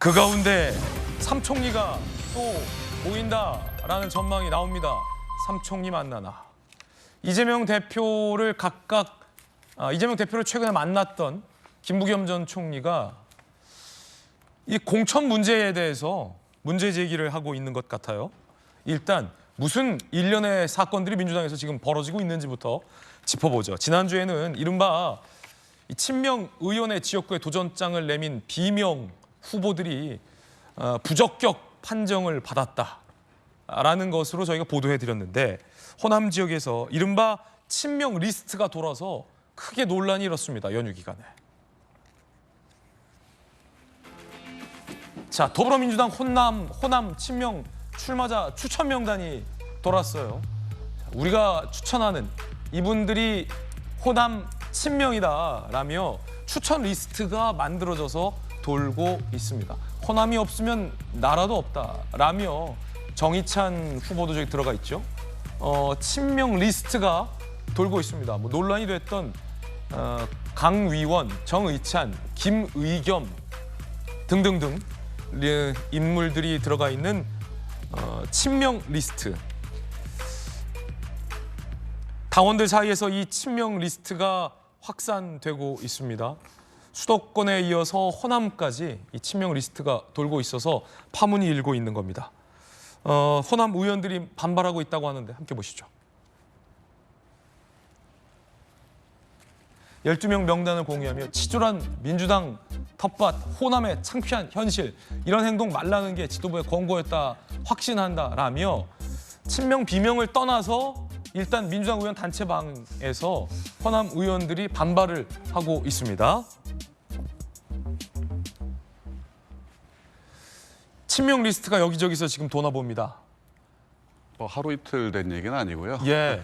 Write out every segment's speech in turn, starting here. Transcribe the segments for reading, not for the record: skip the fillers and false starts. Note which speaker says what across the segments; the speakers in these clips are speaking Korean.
Speaker 1: 그 가운데 삼총리가 또 모인다라는 전망이 나옵니다. 삼총리 만나나. 이재명 대표를 최근에 만났던 김부겸 전 총리가 이 공천 문제에 대해서 문제 제기를 하고 있는 것 같아요. 일단 무슨 일련의 사건들이 민주당에서 지금 벌어지고 있는지부터 짚어보죠. 지난주에는 이른바 친명 의원의 지역구에 도전장을 내민 비명 후보들이 부적격 판정을 받았다라는 것으로 저희가 보도해드렸는데 호남 지역에서 이른바 친명 리스트가 돌아서 크게 논란이 일었습니다. 연휴 기간에. 자, 더불어민주당 호남 친명 출마자 추천 명단이 돌았어요. 우리가 추천하는 이분들이 호남 친명이다라며 추천 리스트가 만들어져서 돌고 있습니다. 호남이 없으면 나라도 없다라며 정의찬 후보도 저기 들어가 있죠. 친명 리스트가 돌고 있습니다. 뭐 논란이 됐던 강위원, 정의찬, 김의겸 등등등 인물들이 들어가 있는 친명 리스트. 당원들 사이에서 이 친명 리스트가 확산되고 있습니다. 수도권에 이어서 호남까지 이 친명 리스트가 돌고 있어서 파문이 일고 있는 겁니다. 호남 의원들이 반발하고 있다고 하는데 함께 보시죠. 12명 명단을 공유하며 치졸한 민주당 텃밭, 호남의 창피한 현실, 이런 행동 말라는 게 지도부의 권고였다 확신한다라며 친명 비명을 떠나서 일단 민주당 의원 단체방에서 호남 의원들이 반발을 하고 있습니다. 친명 리스트가 여기저기서 지금 도나 봅니다.
Speaker 2: 뭐 하루 이틀 된 얘기는 아니고요.
Speaker 1: 예.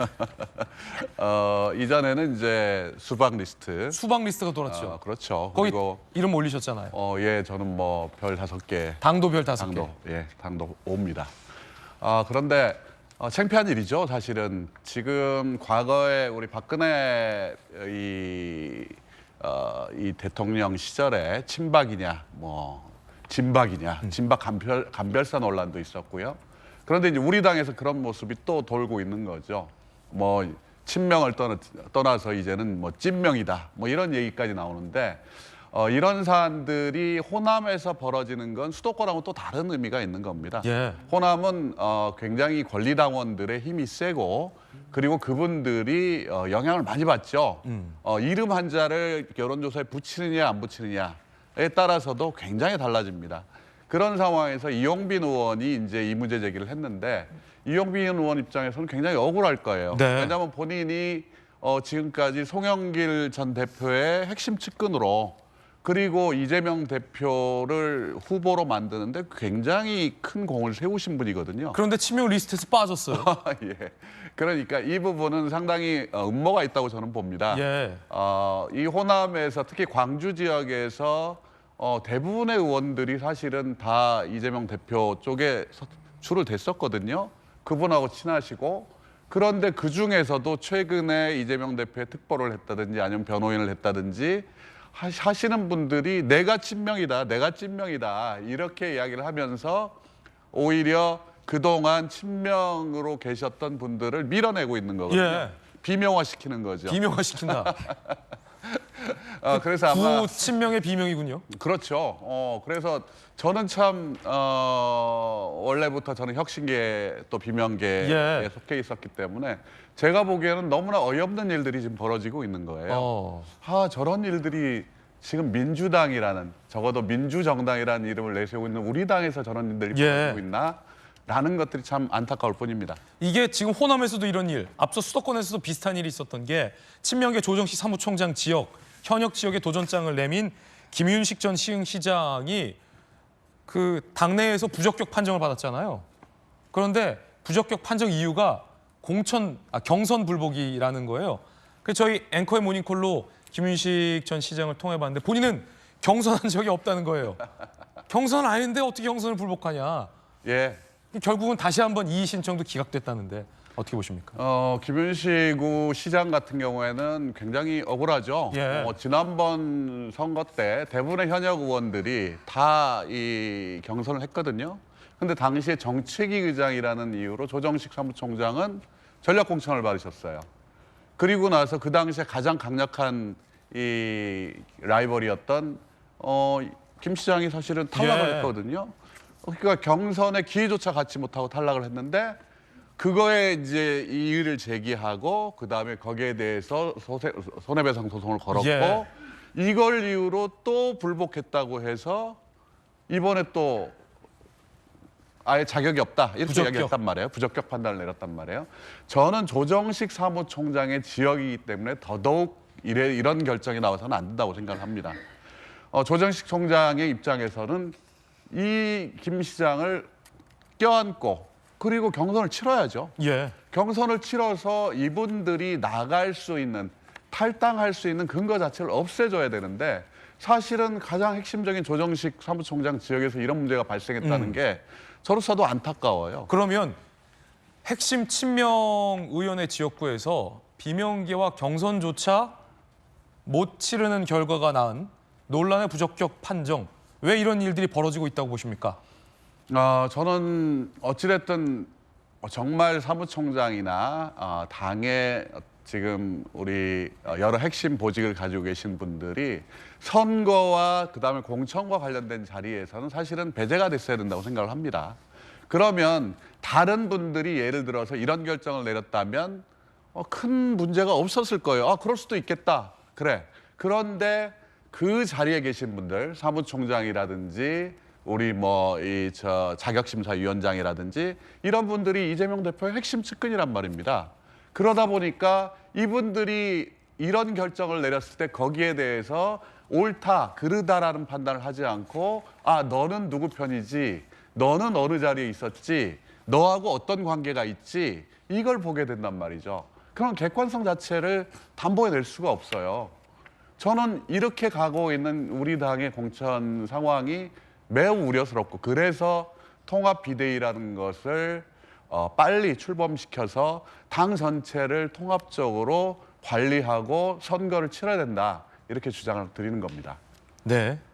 Speaker 2: 이전에는 이제 수박 리스트.
Speaker 1: 수박 리스트가 돌았죠.
Speaker 2: 그렇죠.
Speaker 1: 거기
Speaker 2: 그리고
Speaker 1: 이름 올리셨잖아요.
Speaker 2: 예, 저는 뭐 별 5개.
Speaker 1: 당도 별 5개.
Speaker 2: 당도 5입니다. 그런데 창피한 일이죠, 사실은. 지금 과거에 우리 박근혜 이 대통령 시절에 친박이냐, 뭐 진박이냐, 진박 간별사 논란도 있었고요. 그런데 이제 우리 당에서 그런 모습이 또 돌고 있는 거죠. 뭐 친명을 떠나서 이제는 뭐 찐명이다, 뭐 이런 얘기까지 나오는데 이런 사안들이 호남에서 벌어지는 건 수도권하고 또 다른 의미가 있는 겁니다.
Speaker 1: 예.
Speaker 2: 호남은 굉장히 권리당원들의 힘이 세고 그리고 그분들이 영향을 많이 받죠. 이름 한자를 여론조사에 붙이느냐 안 붙이느냐에 따라서도 굉장히 달라집니다. 그런 상황에서 이용빈 의원이 이제 이 문제 제기를 했는데 이용빈 의원 입장에서는 굉장히 억울할 거예요.
Speaker 1: 네.
Speaker 2: 왜냐하면 본인이 지금까지 송영길 전 대표의 핵심 측근으로 그리고 이재명 대표를 후보로 만드는데 굉장히 큰 공을 세우신 분이거든요.
Speaker 1: 그런데 친명 리스트에서 빠졌어요.
Speaker 2: 예. 그러니까 이 부분은 상당히 음모가 있다고 저는 봅니다.
Speaker 1: 예.
Speaker 2: 이 호남에서 특히 광주 지역에서 대부분의 의원들이 사실은 다 이재명 대표 쪽에 줄을 댔었거든요. 그분하고 친하시고. 그런데 그중에서도 최근에 이재명 대표의 특보를 했다든지 아니면 변호인을 했다든지 하시는 분들이 내가 친명이다, 내가 찐명이다 이렇게 이야기를 하면서 오히려 그동안 친명으로 계셨던 분들을 밀어내고 있는 거거든요.
Speaker 1: 예.
Speaker 2: 비명화시키는 거죠.
Speaker 1: 비명화시킨다.
Speaker 2: 그래서 아마
Speaker 1: 친명의 비명이군요.
Speaker 2: 그렇죠. 그래서 저는 참 원래부터 저는 혁신계 또 비명계에 속해 있었기 때문에 제가 보기에는 너무나 어이없는 일들이 지금 벌어지고 있는 거예요. 저런 일들이 지금 민주당이라는 적어도 민주정당이라는 이름을 내세우고 있는 우리 당에서 저런 일들이 벌어지고 있나? 라는 것들이 참 안타까울 뿐입니다.
Speaker 1: 이게 지금 호남에서도 이런 일, 앞서 수도권에서도 비슷한 일이 있었던 게 친명계 조정식 사무총장 지역, 현역 지역에 도전장을 내민 김윤식 전 시흥시장이 그 당내에서 부적격 판정을 받았잖아요. 그런데 부적격 판정 이유가 경선 불복이라는 거예요. 그래서 저희 앵커의 모닝콜로 김윤식 전 시장을 통해봤는데 본인은 경선한 적이 없다는 거예요. 경선 아닌데 어떻게 경선을 불복하냐.
Speaker 2: 예.
Speaker 1: 결국은 다시 한번 이의 신청도 기각됐다는데 어떻게 보십니까?
Speaker 2: 김윤식구 시장 같은 경우에는 굉장히 억울하죠.
Speaker 1: 예.
Speaker 2: 지난번 선거 때 대부분의 현역 의원들이 다 이 경선을 했거든요. 근데 당시에 정책위 의장이라는 이유로 조정식 사무총장은 전략 공천을 받으셨어요. 그리고 나서 그 당시에 가장 강력한 이 라이벌이었던 김 시장이 사실은 탈락을
Speaker 1: 예.
Speaker 2: 했거든요. 그러니까 경선에 기회조차 갖지 못하고 탈락을 했는데 그거에 이제 이의를 제기하고 그 다음에 거기에 대해서 손해배상 소송을 걸었고
Speaker 1: 예.
Speaker 2: 이걸 이유로 또 불복했다고 해서 이번에 또 아예 자격이 없다 이렇게
Speaker 1: 부적격.
Speaker 2: 이야기했단 말이에요. 부적격 판단을 내렸단 말이에요. 저는 조정식 사무총장의 지역이기 때문에 더더욱 이런 결정이 나와서는 안 된다고 생각을 합니다. 조정식 총장의 입장에서는 이 김 시장을 껴안고 그리고 경선을 치러야죠.
Speaker 1: 예.
Speaker 2: 경선을 치러서 이분들이 나갈 수 있는 탈당할 수 있는 근거 자체를 없애줘야 되는데 사실은 가장 핵심적인 조정식 사무총장 지역에서 이런 문제가 발생했다는 게 저로서도 안타까워요.
Speaker 1: 그러면 핵심 친명 의원의 지역구에서 비명계와 경선조차 못 치르는 결과가 낳은 논란의 부적격 판정. 왜 이런 일들이 벌어지고 있다고 보십니까?
Speaker 2: 저는 어찌됐든 정말 사무총장이나 당의 지금 우리 여러 핵심 보직을 가지고 계신 분들이 선거와 그다음에 공천과 관련된 자리에서는 사실은 배제가 됐어야 된다고 생각을 합니다. 그러면 다른 분들이 예를 들어서 이런 결정을 내렸다면 큰 문제가 없었을 거예요. 그럴 수도 있겠다. 그래. 그런데 그 자리에 계신 분들, 사무총장이라든지 우리 자격심사위원장이라든지 이런 분들이 이재명 대표의 핵심 측근이란 말입니다. 그러다 보니까 이분들이 이런 결정을 내렸을 때 거기에 대해서 옳다, 그르다라는 판단을 하지 않고 너는 누구 편이지, 너는 어느 자리에 있었지, 너하고 어떤 관계가 있지 이걸 보게 된단 말이죠. 그런 객관성 자체를 담보해낼 수가 없어요. 저는 이렇게 가고 있는 우리 당의 공천 상황이 매우 우려스럽고 그래서 통합 비대위라는 것을 빨리 출범시켜서 당 전체를 통합적으로 관리하고 선거를 치러야 된다 이렇게 주장을 드리는 겁니다.
Speaker 1: 네.